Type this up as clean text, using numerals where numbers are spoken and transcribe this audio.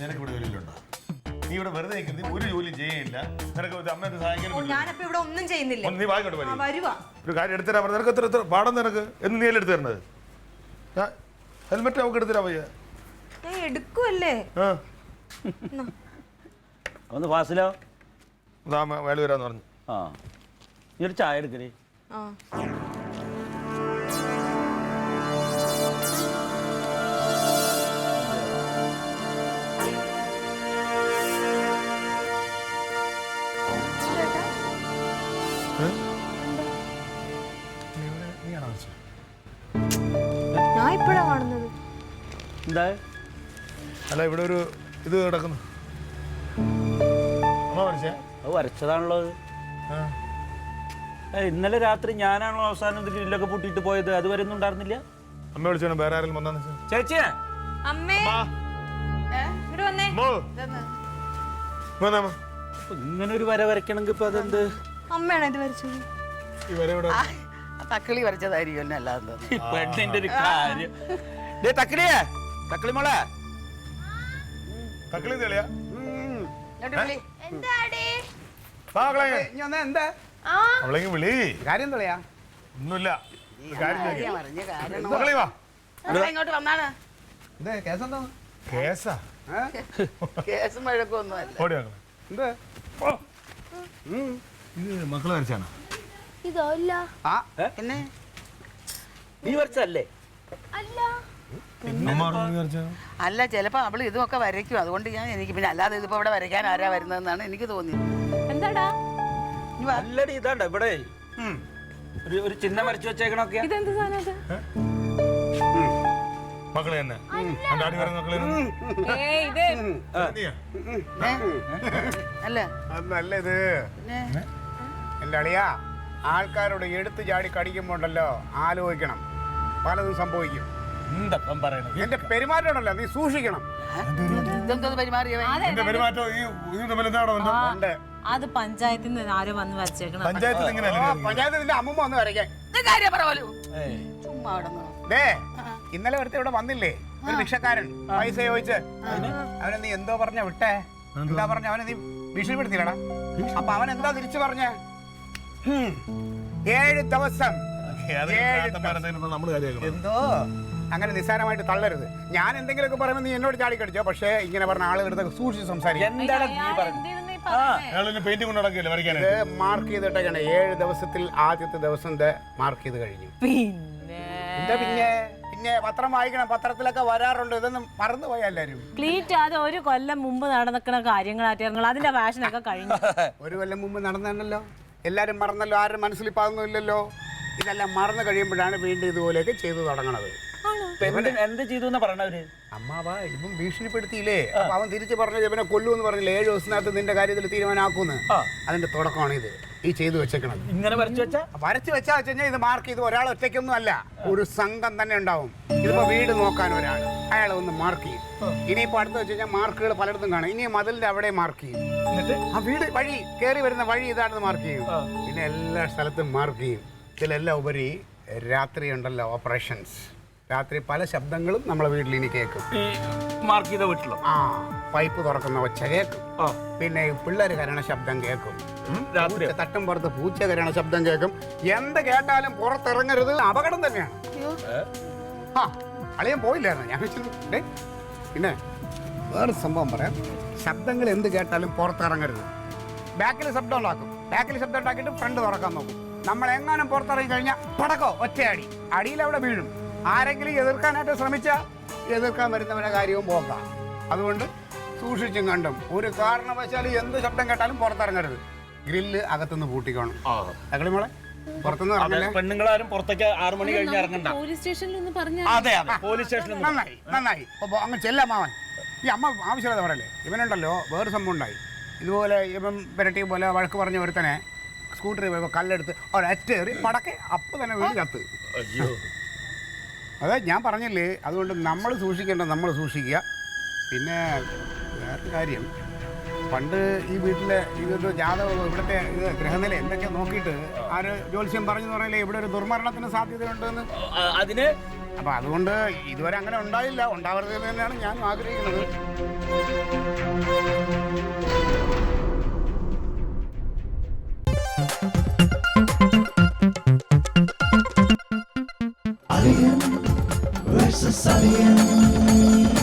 നിനക്ക് ഇവിടെ ജോലിയിലുണ്ടോ? നീ ഇവിടെ വെറുതെ നിൽക്കുന്നത്, ഒരു ജോലി ചെയ്യില്ല. നിനക്ക് അമ്മയെ സഹായിക്കാൻ ഞാനിപ്പോ ഇവിടെ ഒന്നും ചെയ്യുന്നില്ല. നീ വാങ്ങിക്കൊണ്ട് വരുവാ. ഒരു കാര്യം എടുത്തരാ പറഞ്ഞു. നിനക്ക് എത്ര പാടം നിനക്ക് എന്ന് നീ എടുത്തു തരണത്? ഹെൽമെറ്റ് അവൾക്ക് എടുത്തരാ പയ്യ. ഞാൻ എടുക്കുവല്ലേ. ഒന്ന് ഫാസിലോ വേല വരാന്ന് പറഞ്ഞു. ആ നീ ഒരു ചായ എടുക്കണേ. ഞാൻ ഇപ്പഴാ കാണുന്നത്. എന്താ? അല്ല ഇവിടെ ഒരു ഇത് കിടക്കുന്നു. അമ്മ വരച്ചേ? അത് വരച്ചതാണല്ലോ അത്. ഇന്നലെ രാത്രി ഞാനാണല്ലോ അവസാനം ഗ്രില്ലൊക്കെ പൂട്ടിയിട്ട് പോയത്. അതുവരെ ഒന്നും ഉണ്ടായിരുന്നില്ല. അമ്മ വിളിച്ചോ? വേറെ ആരെങ്കിലും വന്നാന്ന് ചേച്ചി അമ്മേ ഇവിടെ വന്നേ. ഇങ്ങനെ ഒരു വര വരയ്ക്കണമെങ്കിൽ ഇപ്പൊ അതെന്ത്? അമ്മയാണോ ഇത് വരച്ചത്? ഈ വര ഇവിടെ തക്കിളി വരച്ചതായിരിക്കും. അല്ലാതെ പെണ്ണിന്റെ ഒരു കാര്യം. തക്കിളിയേ, തക്കിളി മോളെ, തക്കളി തെളിയാ എന്താ അവളെങ്കിൽ വിളി. കാര്യം തെളിയാ? ഒന്നുമില്ല. ഇങ്ങോട്ട് വന്നാണ്. കേസാ? കേസും വഴക്കൊന്നും ഓടി ഇത് മക്കളെ വരച്ചാണ്. പിന്നെ നീ വരച്ചല്ലേ? അല്ല, ചിലപ്പോ അവള് ഇതൊക്കെ വരയ്ക്കും. അതുകൊണ്ട് എനിക്ക് പിന്നെ അല്ലാതെ ഇതിപ്പോ ഇവിടെ വരയ്ക്കാൻ ആരാ വരുന്നതെന്നാണ് എനിക്ക് തോന്നിയത്. എന്താടാ അല്ലടി ഇതാണ്ട ഇവിടെ ഒരു ചിഹ്നം വരച്ചു വെച്ചേക്കണൊക്കെ. ഇതെന്ത് സാധനം? മക്കളെ തന്നെ അല്ല അതല്ല ഇത്. എന്റെ അളിയാ, ആൾക്കാരോട് എടുത്തു ചാടി കടിക്കുമ്പോണ്ടല്ലോ ആലോചിക്കണം, പലതും സംഭവിക്കും. എന്റെ പെരുമാറ്റമുണ്ടല്ലോ, നീ സൂക്ഷിക്കണം. അത് പഞ്ചായത്തിൽ നിന്ന് ആരോ വന്ന് വരച്ചേക്കണം. പഞ്ചായത്ത് നിന്റെ അമ്മൂമ്മ വന്ന് വരയ്ക്കാൻ. ഇന്നലെ ഒരുത്ത ഇവിടെ വന്നില്ലേ, ഒരു ഭിക്ഷക്കാരൻ, പൈസ ചോദിച്ച്. അവനെ നീ എന്തോ പറഞ്ഞ വിട്ടേ? എന്താ പറഞ്ഞ? അവനെ നീ ഭീഷണിപ്പെടുത്തില്ലടാ. അപ്പൊ അവൻ എന്താ തിരിച്ചു പറഞ്ഞ? 7 ദിവസം. എന്തോ അങ്ങനെ നിസ്സാരമായിട്ട് തള്ളരുത്. ഞാൻ എന്തെങ്കിലുമൊക്കെ പറയുമ്പോൾ നീ എന്നോട് ചാടിക്കടിച്ചോ. പക്ഷേ ഇങ്ങനെ പറഞ്ഞ ആളുകളുടെ സൂക്ഷിച്ച് സംസാരിക്കും. ഇത് മാർക്ക് ചെയ്തിട്ടൊക്കെയാണ് 7 ദിവസത്തിൽ ആദ്യത്തെ ദിവസം മാർക്ക് ചെയ്ത് കഴിഞ്ഞു. പിന്നെ പത്രം വായിക്കണം, പത്രത്തിലൊക്കെ വരാറുണ്ട്. ഇതൊന്നും മറന്നുപോയ എല്ലാരും. ക്ലീറ്റ് അത് ഒരു കൊല്ലം മുമ്പ് നടന്നിക്കുന്ന കാര്യങ്ങളായിട്ട് അതിന്റെ ഫാഷനൊക്കെ കഴിഞ്ഞു. ഒരു കൊല്ലം മുമ്പ് നടന്നല്ലോ, എല്ലാരും മറന്നല്ലോ, ആരും മനസ്സിൽ പാകുന്നില്ലല്ലോ. ഇതെല്ലാം മറന്നു കഴിയുമ്പോഴാണ് വീണ്ടും ഇതുപോലെയൊക്കെ ചെയ്തു തുടങ്ങണത്. എന്ത് ചെയ്തു പറഞ്ഞവര്? അമ്മാവാ ഇപ്പം ഭീഷണിപ്പെടുത്തിയില്ലേ? അപ്പൊ അവൻ തിരിച്ചു പറഞ്ഞു ഇവനെ കൊല്ലുമെന്ന് പറഞ്ഞില്ലേ, 7 ദിവസത്തിനകത്ത് നിന്റെ കാര്യത്തിൽ തീരുമാനമാക്കുന്നു. അതിന്റെ തുടക്കമാണ് ഇത്, ഈ ചെയ്തു വെച്ചേക്കണം. ഇങ്ങനെ വരച്ചു വെച്ചാ വെച്ചാൽ ഇത് മാർക്ക് ചെയ്ത് ഒരാൾ ഒറ്റയ്ക്കൊന്നും അല്ല, ഒരു സംഘം തന്നെ ഉണ്ടാവും. ഇതിപ്പോ വീട് നോക്കാൻ ഒരാൾ, അയാളെ ഒന്ന് മാർക്ക് ചെയ്യും. ഇനിയിപ്പോ അടുത്ത് വെച്ച് കഴിഞ്ഞാൽ മാർക്കുകൾ പലയിടത്തും കാണും. ഇനി മതിലിന്റെ അവിടെ മാർക്ക് ചെയ്യും. ആ വീട് വഴി കയറി വരുന്ന വഴി ഇതാണെന്ന് മാർക്ക് ചെയ്യും. പിന്നെ എല്ലാ സ്ഥലത്തും മാർക്ക് ചെയ്യും. ഇതിലെല്ലാം ഉപരി രാത്രി ഉണ്ടല്ലോ ഓപ്പറേഷൻസ്. രാത്രി പല ശബ്ദങ്ങളും നമ്മളെ വീട്ടിൽ ഇനി കേൾക്കും. മാർക്ക് ചെയ്ത വീട്ടിലോ? ആ, പൈപ്പ് തുറക്കുന്ന ഒച്ച കേൾക്കും. പിന്നെ പിള്ളേർ കരണ ശബ്ദം കേൾക്കും. തട്ടും പുറത്ത് പൂച്ച കരണ ശബ്ദം കേൾക്കും. എന്ത് കേട്ടാലും പുറത്തിറങ്ങരുത്, അപകടം തന്നെയാണ്. ആ അളിയൻ പോയില്ലായിരുന്നു, ഞാൻ വെച്ചിട്ടുണ്ട്. പിന്നെ വേറെ സംഭവം പറയാം. ശബ്ദങ്ങൾ എന്ത് കേട്ടാലും പുറത്തിറങ്ങരുത്. ബാക്കിൽ ശബ്ദം ഉണ്ടാക്കും. ബാക്കിൽ ശബ്ദം ഉണ്ടാക്കിയിട്ട് ഫ്രണ്ട് തുറക്കാൻ നോക്കും. നമ്മൾ എങ്ങാനും പുറത്തിറങ്ങി കഴിഞ്ഞാൽ പടക്കോ ഒറ്റയടി, അടിയിൽ അവിടെ വീഴും. ആരെങ്കിലും എതിർക്കാനായിട്ട് ശ്രമിച്ചാൽ എതിർക്കാൻ വരുന്നവരുടെ കാര്യവും പോക്കാം. അതുകൊണ്ട് സൂക്ഷിച്ചും കണ്ടും ഒരു കാരണവശാലും എന്ത് ശബ്ദം കേട്ടാലും പുറത്തിറങ്ങരുത്. ഗ്രില്ല് അകത്തുനിന്ന് പൂട്ടിക്കണം. മോളെ പുറത്തുനിന്ന് ഇറങ്ങല്ലേ. പെണ്ണുങ്ങളാരും പുറത്തേക്ക് 6 മണി കഴിഞ്ഞ് ഇറങ്ങണ്ട. പോലീസ് സ്റ്റേഷനിൽ ഒന്ന് പറഞ്ഞാൽ പോലീസ് സ്റ്റേഷനിൽ നന്നായി. അപ്പോൾ അങ്ങ് ചെല്ലമ്മാവൻ. ഈ അമ്മ ആവശ്യമില്ലാതെ പറയല്ലേ. ഇവനുണ്ടല്ലോ വേറെ സംഭവം ഉണ്ടായി. ഇതുപോലെ ഇവൻ പെരട്ടി പോലെ വഴക്ക് പറഞ്ഞ ഒരുത്തനെ സ്കൂട്ടറിൽ പോയപ്പോൾ കല്ലെടുത്ത് ഒരറ്റേറി പടക്കെ അപ്പം തന്നെ വീട് കത്ത്. അതെ ഞാൻ പറഞ്ഞില്ലേ, അതുകൊണ്ട് നമ്മൾ സൂക്ഷിക്കേണ്ടത് നമ്മൾ സൂക്ഷിക്കുക. പിന്നെ വേറൊരു കാര്യം, പണ്ട് ഈ വീട്ടിലെ ഇതൊരു ജാതകം ഇവിടുത്തെ ഇത് ഗ്രഹനില എന്തൊക്കെ നോക്കിയിട്ട് ആര് ജ്യോത്സ്യം പറഞ്ഞു പറഞ്ഞില്ലേ ഇവിടെ ഒരു ദുർമരണത്തിന് സാധ്യതയുണ്ടെന്ന്. അതിന് അപ്പൊ അതുകൊണ്ട് ഇതുവരെ അങ്ങനെ ഉണ്ടായില്ല, ഉണ്ടാവരുത് എന്ന് തന്നെയാണ് ഞാൻ ആഗ്രഹിക്കുന്നത്. Alien versus Alien.